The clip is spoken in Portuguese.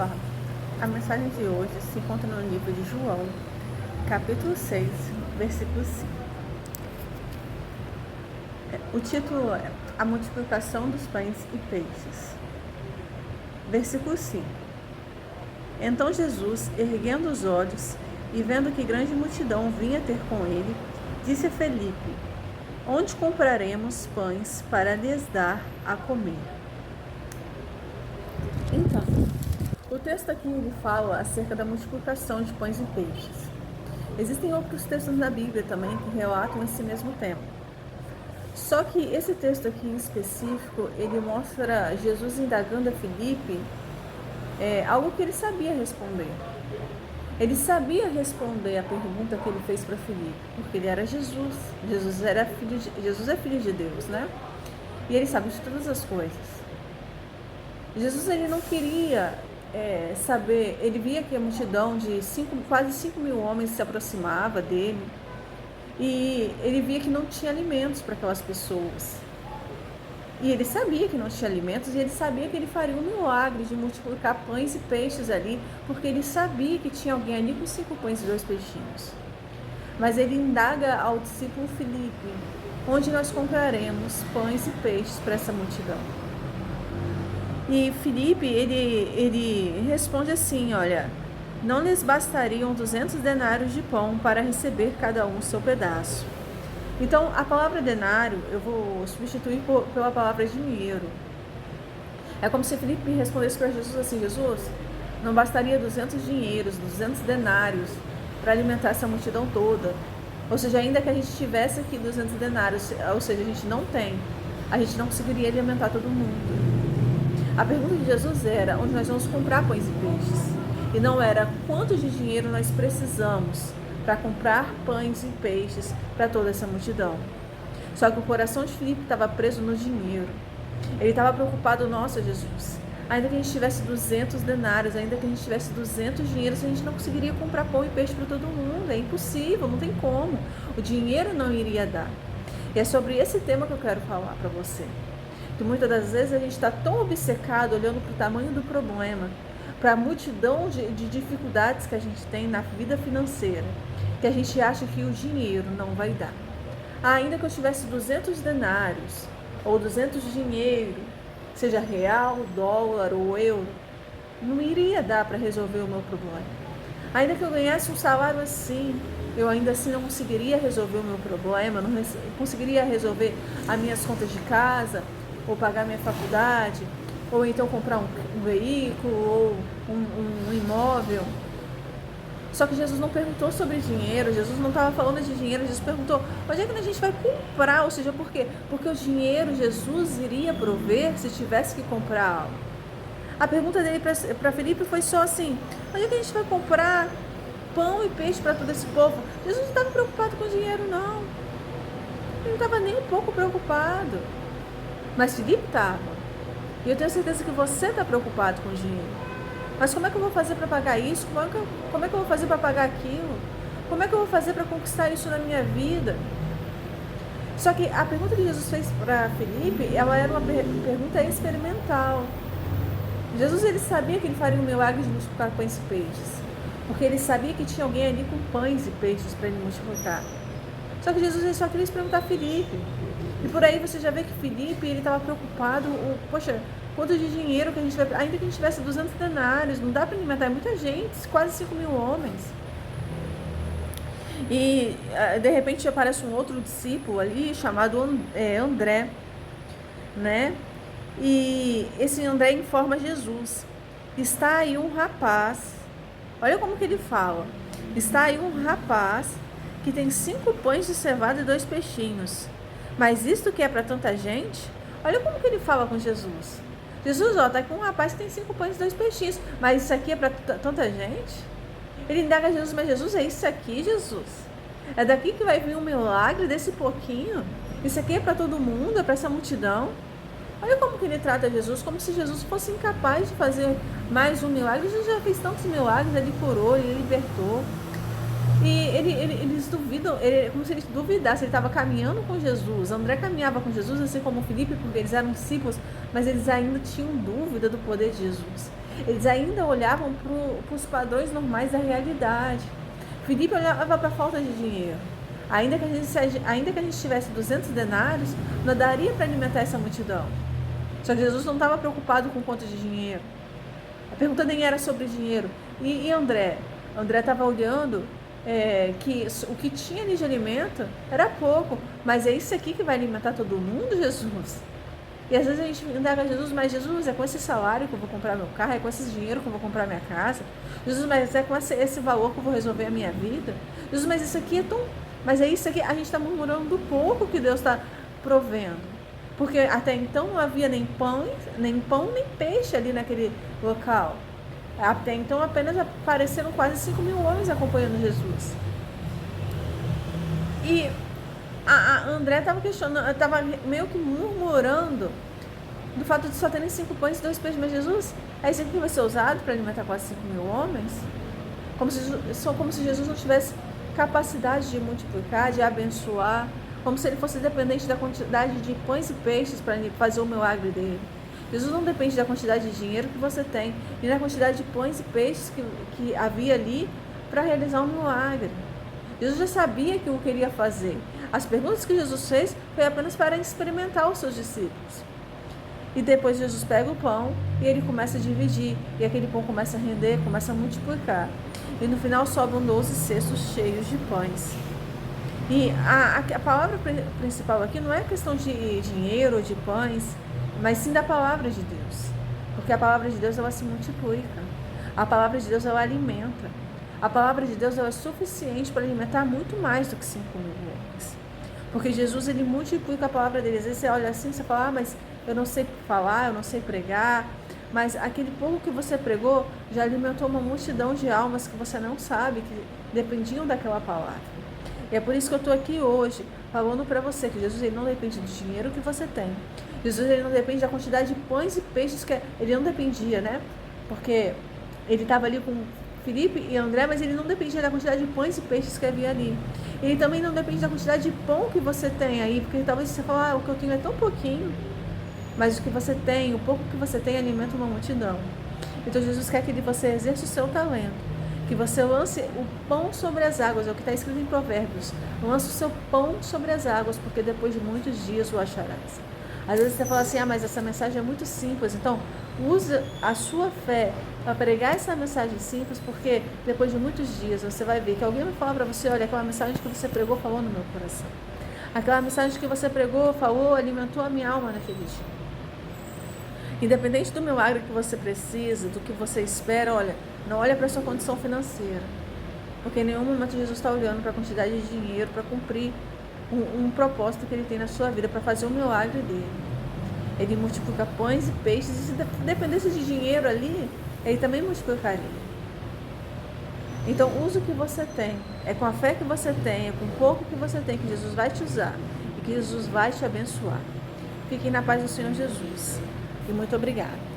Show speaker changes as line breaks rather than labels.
Olá, a mensagem de hoje se encontra no livro de João, capítulo 6, versículo 5. O título é A Multiplicação dos Pães e Peixes. Versículo 5. Então Jesus, erguendo os olhos e vendo que grande multidão vinha ter com ele, disse a Felipe: Onde compraremos pães para lhes dar a comer? Então, o texto aqui ele fala acerca da multiplicação de pães e peixes. Existem outros textos na Bíblia também que relatam esse mesmo tema. Só que esse texto aqui em específico, ele mostra Jesus indagando a Felipe algo que ele sabia responder. Ele sabia responder a pergunta que ele fez para Felipe, porque ele era Jesus. Jesus é filho de Deus, né? E ele sabe de todas as coisas. Jesus ele não queria saber, ele via que a multidão de quase 5 mil homens se aproximava dele e ele via que não tinha alimentos para aquelas pessoas. E ele sabia que não tinha alimentos e ele sabia que ele faria um milagre de multiplicar pães e peixes ali, porque ele sabia que tinha alguém ali com 5 pães e 2 peixinhos. Mas ele indaga ao discípulo Felipe: onde nós compraremos pães e peixes para essa multidão? E Felipe, ele responde assim: olha, não lhes bastariam 200 denários de pão para receber cada um o seu pedaço. Então, a palavra denário eu vou substituir pela palavra dinheiro. É como se Felipe respondesse para Jesus assim: Jesus, não bastaria 200 dinheiros, 200 denários para alimentar essa multidão toda. Ou seja, ainda que a gente tivesse aqui 200 denários, ou seja, a gente não tem, a gente não conseguiria alimentar todo mundo. A pergunta de Jesus era: onde nós vamos comprar pães e peixes? E não era quanto de dinheiro nós precisamos para comprar pães e peixes para toda essa multidão. Só que o coração de Filipe estava preso no dinheiro. Ele estava preocupado: nossa, Jesus, ainda que a gente tivesse 200 denários, ainda que a gente tivesse 200 dinheiros, a gente não conseguiria comprar pão e peixe para todo mundo. É impossível, não tem como. O dinheiro não iria dar. E é sobre esse tema que eu quero falar para você. Que muitas das vezes a gente está tão obcecado olhando para o tamanho do problema, para a multidão de dificuldades que a gente tem na vida financeira, que a gente acha que o dinheiro não vai dar. Ainda que eu tivesse 200 denários ou 200 de dinheiro, seja real, dólar ou euro, não iria dar para resolver o meu problema. Ainda que eu ganhasse um salário assim, eu ainda assim não conseguiria resolver o meu problema, não conseguiria resolver as minhas contas de casa, ou pagar minha faculdade, ou então comprar um veículo, ou um imóvel. Só que Jesus não perguntou sobre dinheiro, Jesus não estava falando de dinheiro, Jesus perguntou: onde é que a gente vai comprar? Ou seja, por quê? Porque o dinheiro Jesus iria prover se tivesse que comprar algo. A pergunta dele para Felipe foi só assim: onde é que a gente vai comprar pão e peixe para todo esse povo? Jesus não estava preocupado com o dinheiro, não. Ele não estava nem um pouco preocupado. Mas Felipe estava. E eu tenho certeza que você está preocupado com o dinheiro. Mas como é que eu vou fazer para pagar isso? Como é que eu vou fazer para pagar aquilo? Como é que eu vou fazer para conquistar isso na minha vida? Só que a pergunta que Jesus fez para Felipe, ela era uma pergunta experimental. Jesus ele sabia que ele faria um milagre de multiplicar pães e peixes, porque ele sabia que tinha alguém ali com pães e peixes para ele multiplicar. Só que Jesus ele só queria perguntar a Felipe. E por aí você já vê que Felipe ele estava preocupado: poxa, quanto de dinheiro que a gente vai... Ainda que a gente tivesse 200 denários, não dá para alimentar muita gente, quase 5 mil homens. E de repente aparece um outro discípulo ali chamado André, né? E esse André informa Jesus: está aí um rapaz, olha como que ele fala, está aí um rapaz que tem 5 pães de cevada e 2 peixinhos. Mas isto que é para tanta gente? Olha como que ele fala com Jesus. Jesus, tá aqui um rapaz que tem 5 pães e 2 peixinhos, mas isso aqui é para tanta gente? Ele indaga a Jesus: mas Jesus, é isso aqui, Jesus? É daqui que vai vir um milagre desse pouquinho? Isso aqui é para todo mundo, é para essa multidão? Olha como que ele trata Jesus, como se Jesus fosse incapaz de fazer mais um milagre. Jesus já fez tantos milagres, ele curou, ele libertou. E eles duvidam, como se eles duvidassem. Ele estava caminhando com Jesus. André caminhava com Jesus, assim como Filipe, porque eles eram discípulos, mas eles ainda tinham dúvida do poder de Jesus. Eles ainda olhavam para os padrões normais da realidade. Filipe olhava para a falta de dinheiro. Ainda que a gente tivesse 200 denários, não daria para alimentar essa multidão. Só que Jesus não estava preocupado com quanto de dinheiro. A pergunta nem era sobre dinheiro. E André? André estava olhando que o que tinha ali de alimento era pouco. Mas é isso aqui que vai alimentar todo mundo, Jesus? E às vezes a gente indaga Jesus, mas Jesus, é com esse salário que eu vou comprar meu carro? É com esse dinheiro que eu vou comprar minha casa? Jesus, mas é com esse valor que eu vou resolver a minha vida? Jesus, mas isso aqui é tão... Mas é isso aqui, a gente está murmurando do pouco que Deus está provendo. Porque até então não havia nem pão, nem peixe ali naquele local. Até então apenas apareceram quase 5.000 homens acompanhando Jesus. E a André estava questionando, estava meio que murmurando do fato de só terem 5 pães e 2 peixes. Mas Jesus, é isso aqui que vai ser usado para alimentar quase 5.000 homens? Como se Jesus não tivesse capacidade de multiplicar, de abençoar, como se ele fosse dependente da quantidade de pães e peixes para fazer o milagre dele. Jesus não depende da quantidade de dinheiro que você tem, e da quantidade de pães e peixes que havia ali para realizar um milagre. Jesus já sabia que o queria fazer. As perguntas que Jesus fez foi apenas para experimentar os seus discípulos. E depois Jesus pega o pão e ele começa a dividir, e aquele pão começa a render, começa a multiplicar. E no final sobram 12 cestos cheios de pães. E a palavra principal aqui não é questão de dinheiro ou de pães, mas sim da palavra de Deus. Porque a palavra de Deus, ela se multiplica. A palavra de Deus, ela alimenta. A palavra de Deus, ela é suficiente para alimentar muito mais do que 5.000 homens. Porque Jesus, ele multiplica a palavra dele. Às vezes você olha assim e você fala, mas eu não sei falar, eu não sei pregar. Mas aquele pouco que você pregou já alimentou uma multidão de almas que você não sabe, que dependiam daquela palavra. E é por isso que eu estou aqui hoje, falando para você que Jesus, ele não depende do dinheiro que você tem. Jesus, ele não depende da quantidade de pães e peixes que ele não dependia, né? Porque ele estava ali com Filipe e André, mas ele não dependia da quantidade de pães e peixes que havia ali. Ele também não depende da quantidade de pão que você tem aí, porque talvez você fale, o que eu tenho é tão pouquinho. Mas o que você tem, o pouco que você tem, alimenta uma multidão. Então Jesus quer que você exerça o seu talento, que você lance o pão sobre as águas, é o que está escrito em Provérbios. Lance o seu pão sobre as águas, porque depois de muitos dias o acharás. Às vezes você fala assim, mas essa mensagem é muito simples. Então, usa a sua fé para pregar essa mensagem simples, porque depois de muitos dias você vai ver que alguém vai falar para você, olha, aquela mensagem que você pregou falou no meu coração. Aquela mensagem que você pregou, falou, alimentou a minha alma naquele dia. Independente do milagre que você precisa, do que você espera, olha, não olha para a sua condição financeira. Porque em nenhum momento Jesus está olhando para a quantidade de dinheiro para cumprir um propósito que ele tem na sua vida, para fazer o milagre dele. Ele multiplica pães e peixes, e se dependesse de dinheiro ali, ele também multiplicaria. Então, use o que você tem. É com a fé que você tem, é com o pouco que você tem, que Jesus vai te usar e que Jesus vai te abençoar. Fiquem na paz do Senhor Jesus. E muito obrigada.